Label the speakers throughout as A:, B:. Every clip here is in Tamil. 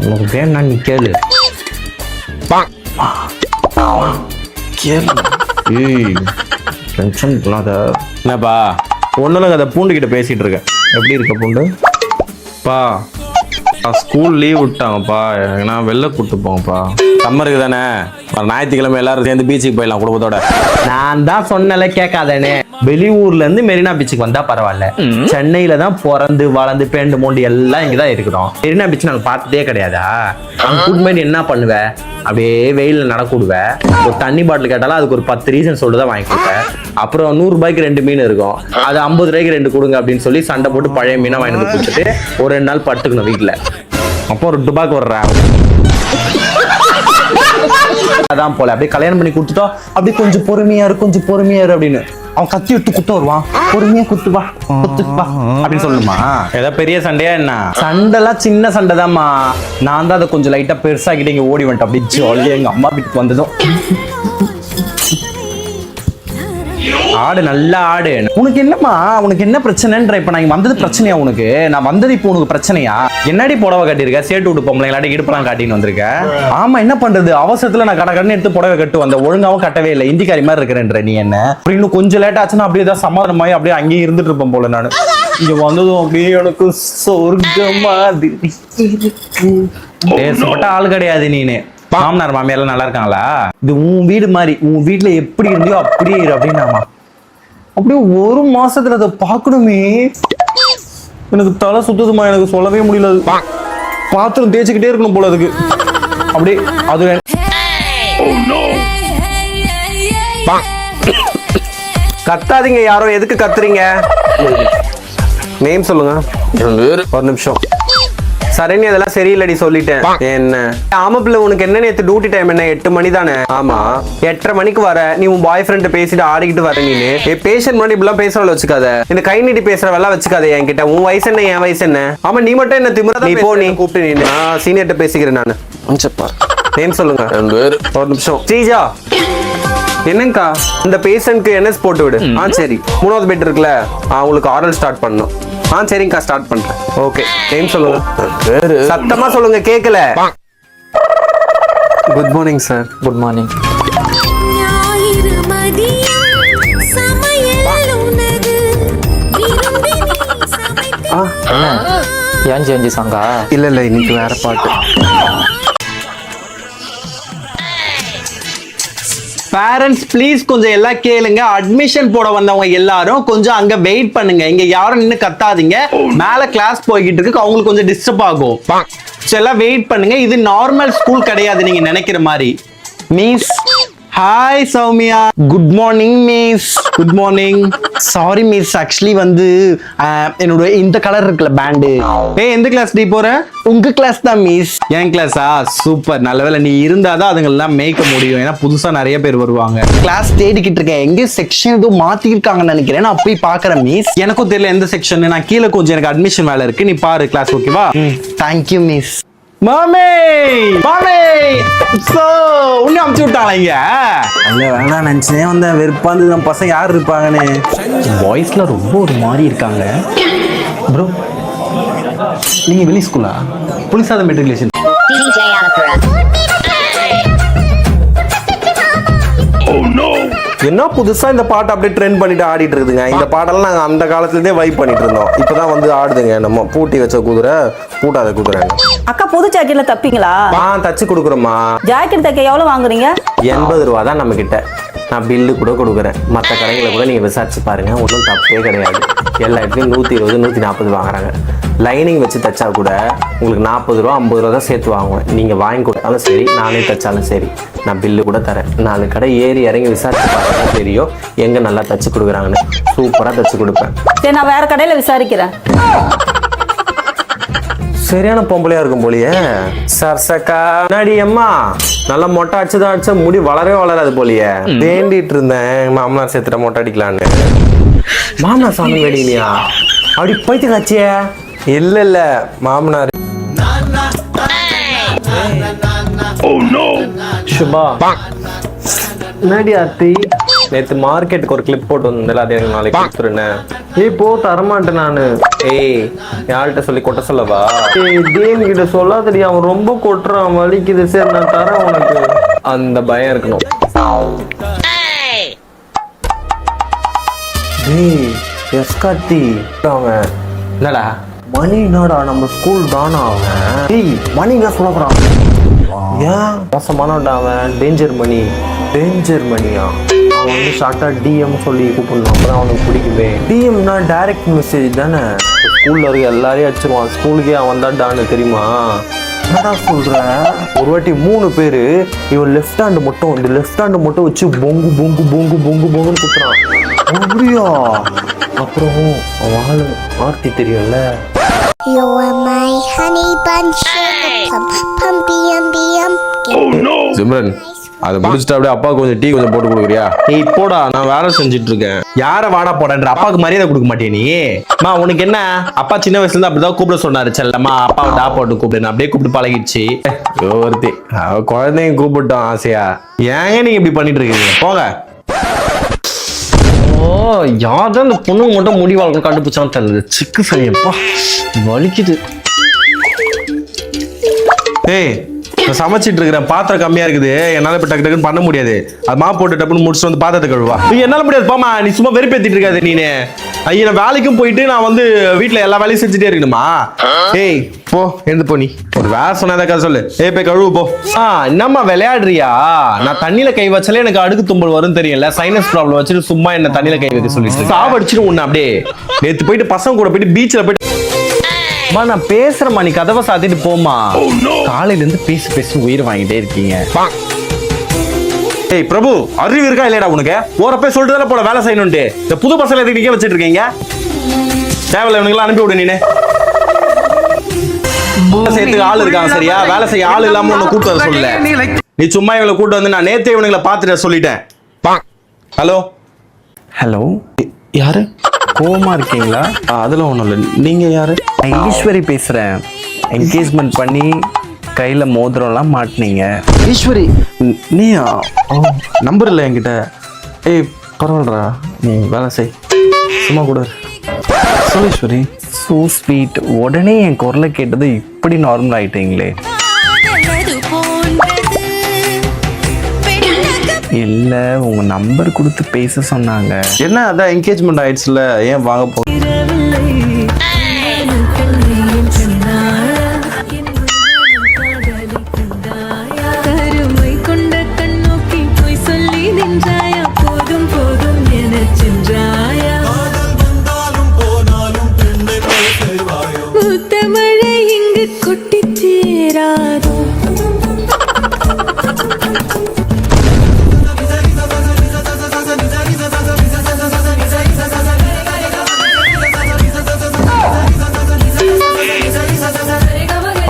A: உனக்கு வேணா நீ கேளு. டென்ஷன் இல்லாத. என்னப்பா ஒன்றும் அதை பூண்டு கிட்ட பேசிட்டு இருக்கேன். எப்படி இருக்க பூண்டு? பா ஸ்கூல் லீவ் விட்டாங்கப்பா, ஏன்னா வெளில கூப்பிட்டு போங்கப்பா. சம்மருக்கு தானே, ஞாயிற்றுக்கிழமை எல்லாரும் சேர்ந்து பீச்சுக்கு போயிடலாம் குடும்பத்தோட. நான் தான் சொன்னல கேட்காதேன்னு. வெளியூர்ல இருந்து மெரினா பீச்சுக்கு வந்தா பரவாயில்ல, சென்னையில தான் பிறந்து வளர்ந்து பேண்டு மோண்டு எல்லாம் இங்கதான் இருக்கிறோம். மெரினா பீச் நாங்க பார்த்ததே கிடையாதா? அங்க கூட்டு என்ன பண்ணுவ? அப்படியே வெயில நடக்கூடுவேன். ஒரு தண்ணி பாட்டில் கேட்டாலும் அதுக்கு ஒரு 10 ரீசன் சொல்லிட்டு தான் வாங்கி கொடுப்பேன். அப்புறம் 100 ரூபாய்க்கு 2 மீன் இருக்கும், அது 50 ரூபாய்க்கு 2 கொடுங்க அப்படின்னு சொல்லி சண்டை போட்டு பழைய மீனா வாங்கி வந்து கொடுத்துட்டு ஒரு 2 நாள் பட்டுக்கணும் வீட்டுல. அப்போ ஒரு டுபாக்கு வர்றேன். அதான் போல அப்படியே கல்யாணம் பண்ணி கொடுத்துட்டோம். அப்படி கொஞ்சம் பொறுமையாரு அப்படின்னு அவன் கத்தி எடுத்து குத்த வருவான். பொறுமையா குத்துவா அப்படின்னு சொல்லுமா? ஏதாவது பெரிய சண்டையா என்ன? சண்டைலாம் சின்ன சண்டை தான்மா. நான் தான் அதை கொஞ்சம் லைட்டா பெருசாக்கிட்டு இங்க ஓடி வந்துட்டேன். அப்படி ஜாலியா எங்க அம்மா வீட்டுக்கு வந்ததும் ஆடு, நல்லா ஆடு. உனக்கு என்னம்மா, உனக்கு என்ன பிரச்சனைன்ற? இப்ப நான் வந்தது பிரச்சனையா உனக்கு? நான் வந்தது இப்போ உனக்கு பிரச்சனையா? என்னடி புடவை கட்டிருக்க? சேட்டு விட்டு பொம்பளைங்களாட்டி இடுப்பெல்லாம் காட்டின்னு வந்திருக்க. ஆமா, என்ன பண்றது, அவசரத்துல நான் கடை எடுத்து புடவை கட்டு வந்த, ஒழுங்காவும் கட்டவே இல்லை. இந்திக்காரி மாதிரி இருக்கிறேன்ற நீ என்ன? இன்னும் கொஞ்சம் லேட் ஆச்சுன்னா அப்படியே தான் சமாதானமாயி அப்படியே அங்கேயே இருந்துட்டு இருப்பேன் போல. நான் இங்க வந்ததும் அப்படியே எனக்கு சொர்க்கமா பேசப்பட்ட ஆள் கிடையாது நீனு. மாமனார் மாமியாரெல்லாம் நல்லா இருக்காங்களா? இது உன் வீடு மாதிரி, உன் வீட்டுல எப்படி இருந்தியோ அப்படியே இரு அப்படின்னாமா. அப்படியே ஒரு மாசத்துல அதை பார்க்கணுமே. எனக்கு தலை சுத்துதுமா, எனக்கு சொல்லவே முடியல. பாத்திரம் தேய்ச்சிக்கிட்டே இருக்கணும் போல அதுக்கு. அப்படியே அது கத்தாதீங்க யாரோ. எதுக்கு கத்துறீங்க? நேம் சொல்லுங்க. ஒரு நிமிஷம். சரணி அதெல்லாம் சரியில்லடி சொல்லிட்டேன். என்ன ஆமா பிள்ளை, உனக்கு என்ன நேற்று டியூட்டி டைம் என்ன 8 மணி தானே? ஆமா, 8:30 மணிக்கு வர. நீ உன் பாய் ஃப்ரெண்ட் பேசிட்டு ஆடிக்கிட்டு வர. நீனு பேஷண்ட் முன்னாடி இப்பெல்லாம் பேசுறவள வச்சுக்காத. இந்த கை நீட்டி பேசுறவெல்லாம் வச்சுக்காத என்கிட்ட. உன் வயசு என்ன, என் வயசு என்ன? ஆமா, நீ மட்டும் என்ன திமிரா? நீ போ, நீ கூப்பிட்டு நீ. நான் சீனியர்ட்ட பேசிக்கிறேன் நானு. நேம் சொல்லுங்க. ஒரு நிமிஷம். ஸ்ரீஜா, என்னங்கக்கா இந்த பேஷண்ட்க்கு என்எஸ் போட்டு விடு. சரி, 3வது பெட் இருக்குல்ல, உங்களுக்கு ஆரல் ஸ்டார்ட் பண்ணணும். சரிங்கக்கா, ஸ்டார்ட் பண்றேன். ஓகே, நேம் சொல்லுங்க. சத்தமா சொல்லுங்க, கேட்கல. Good morning sir. Good morning.
B: ஏஞ்சி சாங்கா?
A: இல்ல இன்னைக்கு வேற பாட்டு. பேரண்ட்ஸ் ப்ளீஸ் கொஞ்சம் எல்லாம் கேளுங்க. அட்மிஷன் போட வந்தவங்க எல்லாரும் கொஞ்சம் அங்க வெயிட் பண்ணுங்க. இங்க யாரும் நின்று கத்தாதீங்க. மேல கிளாஸ் போய்கிட்டு இருக்கு, அவங்களுக்கு கொஞ்சம் டிஸ்டர்ப் ஆகும். எல்லாம் வெயிட் பண்ணுங்க. இது நார்மல் ஸ்கூல் கிடையாது நீங்க நினைக்கிற மாதிரி. Miss hi Soumya. Good morning miss. Good morning. Sorry miss, actually வந்து என்னோட இந்த கலர் இருக்குல்ல பேண்டு. எந்த கிளாஸ் நீ போற? உங்க கிளாஸ் தான் மிஸ். என் கிளாஸா? சூப்பர், நல்ல வேலை நீ இருந்தாதான் அதுங்கெல்லாம் மேய்க்க முடியும். ஏன்னா புதுசா நிறைய பேர் வருவாங்க. கிளாஸ் தேடிக்கிட்டு இருக்கேன். எங்க செக்ஷன் எதுவும் மாத்திருக்காங்கன்னு நினைக்கிறேன். நான் போய் பாக்குறேன் மிஸ். எனக்கும் தெரியல எந்த செக்ஷன். நான் கீழே கொஞ்சம் எனக்கு அட்மிஷன் வேலை இருக்கு, நீ பாரு கிளாஸ். ஓகேவா? Thank you miss. மாமே மாமே சோ உன்னை அமுச்சு விட்டாங்களா? இங்க அல்ல வேணாம் நினைச்சேன். வந்த வெறுப்பாந்து நம்ம பசங்க யார் இருப்பாங்கன்னு. வாய்ஸ்ல ரொம்ப ஒரு மாதிரி இருக்காங்க. ப்ரோ நீங்க வெளி ஸ்கூலா? புலிசாத மெட்ரிகுலேஷன். என்ன புதுசா இந்த பாட்டு அப்படியே ட்ரெண்ட் பண்ணிட்டு ஆடிட்டு இருக்குதுங்க. இந்த பாட்டெல்லாம் நாங்க அந்த காலத்துலேருந்தே வைப் பண்ணிட்டு இருந்தோம். இப்பதான் வந்து ஆடுதுங்க. நம்ம பூட்டி வச்ச குதிரை பூட்டாத குதிரை.
C: அக்கா புது ஜாக்கெட்ல தப்பீங்களா?
A: தச்சு கொடுக்குறோமா.
C: ஜாக்கெட் தைக்க எவ்வளவு வாங்குறீங்க?
A: 80 ரூபா தான் நம்ம கிட்ட. நான் பில்லு கூட கொடுக்குறேன். மற்ற கடைகளை கூட நீங்க விசாரிச்சு பாருங்க, ஒன்றும் தப்பே கிடையாது. எல்லா இடத்துலையும் 120 140 வாங்குறாங்க. லைனிங் வச்சு தைச்சா கூட உங்களுக்கு 40 ரூபா 50 ரூபா தான் சேர்த்து வாங்குவேன். நீங்க வாங்கி கொடுத்தாலும் சரி, நானே தைச்சாலும் சரி, நான் பில்லு கூட தரேன். 4 கடை ஏறி இறங்கி விசாரிச்சு பார்த்தா தெரியும் எங்க நல்லா தச்சு கொடுக்குறாங்கன்னு. சூப்பரா தச்சு கொடுப்பேன்.
C: சரி, நான் வேற கடையில விசாரிக்கிறேன்.
A: சரியான பொம்பளையா இருக்கும் போலியே. சர்சக்கா நாடி அம்மா நல்லா மொட்டை அடிச்சுதான் அடிச்சா முடி வளரவே வளராது போலியே. வேண்டிட்டு இருந்தேன் மாமனார் சேர்த்துட்ட மொட்டை அடிக்கலான்னு. மாமனார் சாமி வேடிக்கலையா? அப்படி போயிட்டு காச்சிய? இல்ல மாமனார். சுபா நாடி ஆர்த்தி
D: நேத்து மார்க்கெட்டுக்கு ஒரு கிளிப் போட்டு வந்தேன்ல, அது எனக்கு நாளைக்கு கொடுத்துருனேன். ஏய் போ, தரமாட்டேன் நானு. ஏய் யார்கிட்ட சொல்லி கொட்ட சொல்லவா? ஏய் டேம் கிட்ட சொல்லாதடி, அவன் ரொம்ப கொட்டுறான், வலிக்குது. சரி நான் தரேன் உனக்கு. அந்த பயம் இருக்கணும். ஏய் எஸ்காத்தி அவன் என்னடா மணி, என்னடா நம்ம ஸ்கூல் தானா அவன்? ஏய் மணி என்ன சொல்ல போறான்? ஏன் மோசமானடா அவன். டேஞ்சர் மணி. டேஞ்சர் மணியா? அவன் வந்து ஷார்ட்டா டிஎம் சொல்லி கூப்பிடணும், அப்பதான் அவனுக்கு பிடிக்குமே. டிஎம்னா டைரக்ட் மெசேஜ் தானே. ஸ்கூல்ல இருக்க எல்லாரையும் அடிச்சிருவான். ஸ்கூலுக்கே அவன் தான் டான்னு தெரியுமா? என்னடா சொல்ற? ஒரு வாட்டி 3 பேரு இவன் லெஃப்ட் ஹேண்ட் மட்டும், இந்த லெஃப்ட் ஹேண்ட் மட்டும் வச்சு பொங்கு பொங்கு பொங்கு பொங்கு பொங்குன்னு குத்துறான். அப்படியா? அப்புறம் அவன் ஆளு ஆர்த்தி தெரியும்ல.
E: You are my honey bun sugar plum, pumpy umby
D: Simran, அதை முடிச்சுட்டு அப்படியே அப்பா கொஞ்சம் டீ கொஞ்சம் போட்டு கொடுக்குறியா?
A: ஏய் போடா, நான் வேலை செஞ்சுட்டு இருக்கேன். யார வாடா போடன்ற அப்பாவுக்கு மரியாதை கொடுக்க மாட்டே நீ? மா உனக்கு என்ன? அப்பா சின்ன வயசுல இருந்து அப்படிதான் கூப்பிட சொன்னாரு. செல்லம்மா அப்பாவை டா போட்டு கூப்பிடுன்னு அப்படியே கூப்பிட்டு பழகிடுச்சு.
D: ஒருத்தி அவ குழந்தைங்க கூப்பிட்டோம் ஆசையா.
A: ஏங்க நீங்க இப்படி பண்ணிட்டு இருக்கீங்க? போங்க. ஓ யார்தான் இந்த பொண்ணு மட்டும் முடி வளர்க்க கண்டுபிடிச்சான்னு தெரியல. சிக்கு சனியப்பா வலிக்குது. ஏய் நான் சமைச்சிட்டு இருக்கிறேன், பாத்திரம் கம்மியா இருக்குது, என்னால இப்ப டக்கு டக்குன்னு பண்ண முடியாது. அது மா போட்டு டப்புன்னு முடிச்சுட்டு வந்து பாத்திரத்தை கழுவா. நீ என்னால முடியாது போமா, நீ சும்மா வெறுப்பேத்திட்டு இருக்காது நீனு. ஐயா நான் வேலைக்கும் போயிட்டு நான் வந்து வீட்டுல எல்லா வேலையும் செஞ்சுட்டே இருக்கணுமா? ஏய் போ, எழுந்து போ. நீ ஒரு வேலை சொன்னதா சொல்லு. ஏய் போய் கழுவு போ. என்னம்மா விளையாடுறியா? நான் தண்ணியில கை வச்சாலே எனக்கு அடுக்கு தும்பல் வரும் தெரியும்ல. சைனஸ் ப்ராப்ளம் வச்சுட்டு சும்மா என்ன தண்ணியில கை வைக்க சொல்லிட்டு சாவடிச்சுட்டு உன்ன அப்படியே. நேத்து போயிட்டு பசங்க கூட போயிட்டு பீச்ல போயிட்டு நான் பேசுறேம்மா, நீ கதவை சாத்திட்டு போமா. காலையில இருந்து பேசி பேசி உயிர் வாங்கிட்டே இருக்கீங்க. ஏய் பிரபு, அறிவு இருக்கா இல்லையடா உனக்கு? போறப்ப சொல்லிட்டு தானே போட வேலை செய்யணும்ட்டு. இந்த புது பசங்களை எதுக்கு வச்சிட்டு இருக்கீங்க? தேவையில்ல இவனுங்களாம் அனுப்பி விடு. நீனு செய்யறதுக்கு ஆள் இருக்காங்க சரியா? வேலை செய்ய ஆள் இல்லாம உன்னை கூட்டு வர சொல்லல. நீ சும்மா இவங்களை கூட்டு வந்து நான் நேத்தே இவனுங்களை பார்த்துட்டு சொல்லிட்டேன். ஹலோ ஹலோ, யாரு? கோவமா இருக்கீங்களா? அதெல்லாம் ஒண்ணும் இல்லை. நீங்க யாரு? நான் ஈஸ்வரி பேசுறேன். என்கேஜ்மெண்ட் பண்ணி கையில மோதிரம்லாம் மாட்டினீங்க. ஈஸ்வரி நீயா? நம்பர் இல்லை என்கிட்ட. ஏய் பரவாயில்லடா, நீ வேலை செய், சும்மா கூட சொல்லு ஈஸ்வரி. So sweet. உடனே என் குரலை கேட்டது இப்படி நார்மல் ஆயிட்டீங்களே. இல்ல உங்க நம்பர் கொடுத்து பேச சொன்னாங்க. என்ன அதான் என்கேஜ்மெண்ட் ஆயிடுச்சுல, ஏன் வாங்க போ.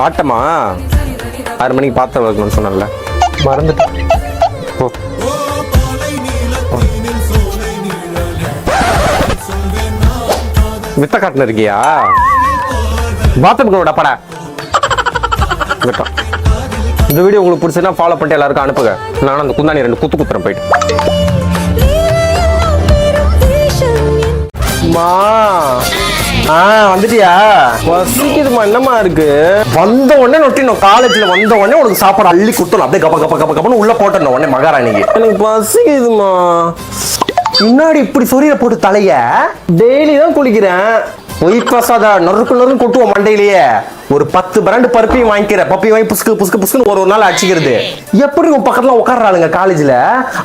D: ஆட்டமா 6 மணிக்கு பாத்திரம் வைக்கணும்னு சொன்னல, மறந்துட்டேன். வித்த காட்டுல இருக்கியா? பாத்ரூம் கூட பட விட்டோம். இந்த வீடியோ உங்களுக்கு பிடிச்சதுன்னா ஃபாலோ பண்ணிட்டு எல்லாருக்கும் அனுப்புங்க. நானும் அந்த குந்தாணி 2 குத்து குத்துறேன் போயிட்டு. வந்துட்டியா? வசிக்குதுமா, என்னமா இருக்கு? வந்த உடனே நொட்டினோம். காலேஜ்ல வந்த உடனே உனக்கு சாப்பாடு அள்ளி குத்தணும். அப்படியே கப்ப கப்ப கப்ப கப்பன்னு உள்ள போட்டணும் உடனே மகாராணிக்கு. எனக்கு வசிக்குதுமா. முன்னாடி இப்படி சொரிய போட்டு தலைய டெய்லி தான் குளிக்கிறேன். பொய் பிரசாதா நொறுக்கு நொறுக்கு கொட்டுவோம் மண்டையிலேயே. ஒரு 10 பிராண்டு பருப்பையும் வாங்கிக்கிற, பப்பையும் வாங்கி புஸ்கு புஸ்கு புஸ்குன்னு ஒரு நாள் அடிச்சுக்கிறது. எப்படி உன் பக்கத்துல உட்காடுறாளுங்க காலேஜ்ல?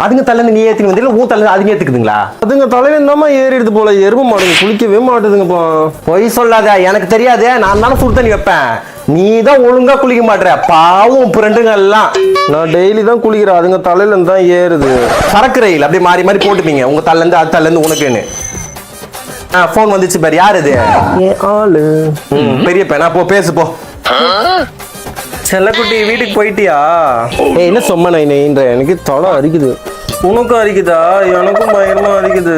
D: அதுங்க தலையில நீ ஏத்தி வந்து ஊ தலையில அதுங்க ஏத்துக்குதுங்களா? அதுங்க தலையில இருந்தாம ஏறிடுது போல. எரும மாடுங்க குளிக்கவே மாட்டுதுங்கப்பா. பொய் சொல்லாத, எனக்கு தெரியாது. நான் தானே சுடு தண்ணி வைப்பேன். நீ தான் ஒழுங்கா குளிக்க மாட்டேற. பாவம் ஃப்ரெண்டுங்க எல்லாம். நான் டெய்லி தான் குளிக்கிறேன். அதுங்க தலையில இருந்து தான் ஏறுது. சரக்கு ரயில் அப்படியே மாறி மாறி போட்டுப்பீங்க. உங்க தலையில இருந்து அது தலையில இருந்து உனக்குன்னு. போன் வந்துச்சு பாரு. யாரு இது? ஆளு பெரிய பையனா? போ பேசு போ. செல்லக்குட்டி வீட்டுக்கு போயிட்டியா? என்ன சொம்ம நைன்ற? எனக்கு தொலை அரிக்குது. உனக்கும் அரிக்குதா? எனக்கும் பயங்கரமா அரிக்குது.